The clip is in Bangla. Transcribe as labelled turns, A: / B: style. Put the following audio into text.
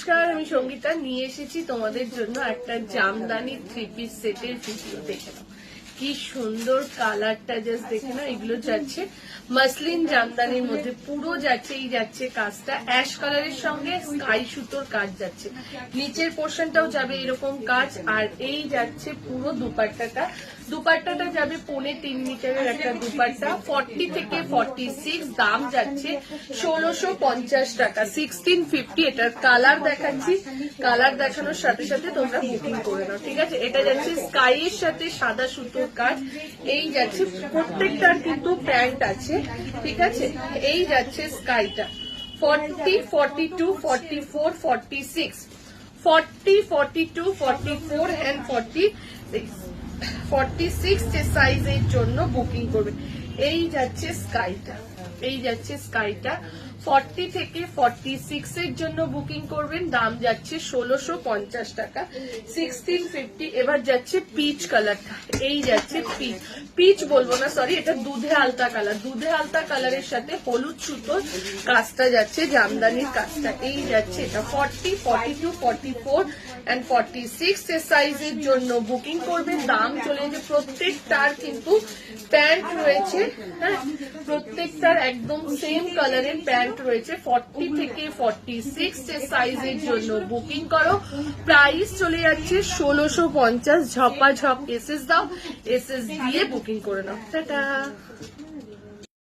A: নমস্কার, আমি সঙ্গীতা নিয়ে এসেছি তোমাদের জন্য একটা জামদানি 3 পিস সেটের ভিডিও। দেখে নাও কি সুন্দর কালারটা, জাস্ট দেখে নাও। এগুলো যাচ্ছে মাসলিন জামদানির মধ্যে, পুরো যাচ্ছে এই যাচ্ছে কাজটা অ্যাশ কালারের সঙ্গে স্কাই সুতোর কাজ যাচ্ছে, নিচের পোর্শনটাও যাবে এরকম কাজ। আর এই যাচ্ছে পুরো দুপাট্টাটা যাবে 3.5 মিটারের একটা দুপাট্টা, 40 থেকে 46, দাম যাচ্ছে 1650 টাকা, 1650। এটার কালার দেখাচ্ছি, কালার দেখানোর সাথে সাথে তোমরা বুকিং করে নাও, ঠিক আছে। এটা যাচ্ছে স্কাই এর সাথে সাদা সুতোর কাজ। এই যাচ্ছে প্রত্যেকটার কিন্তু প্যান্ট আছে, ঠিক আছে। এই যাচ্ছে স্কাইটা 40, 42, 44, 46, 40, 42, 44 and 46 যে সাইজের জন্য বুকিং করবেন। এই যাচ্ছে স্কাইটা 40 থেকে 46 এর জন্য বুকিং করবেন, দাম যাচ্ছে 1650 টাকা, 1650। এবার যাচ্ছে পিচ কালারটা, এই যাচ্ছে পিচ বলবো না, সরি, এটা দুধে আলতা কালারের সাথে হলুদ সুতোর কাজটা যাচ্ছে, জামদানির কাজটা। এই যাচ্ছে এটা 40, 42, 44 and 46 এর সাইজের জন্য বুকিং করবেন, দাম চলে যে প্রত্যেকটার কিন্তু প্যান্ট রয়েছে, হ্যাঁ, প্রত্যেকটার একদম সেম কালারের প্যান্ট রয়েছে। 40 থেকে 46 এর সাইজের জন্য বুকিং করো, প্রাইস চলে যাচ্ছে 1650। ঝপাঝপ এসএস দাও, এসএস দিয়ে বুকিং করে নাও। টাটা।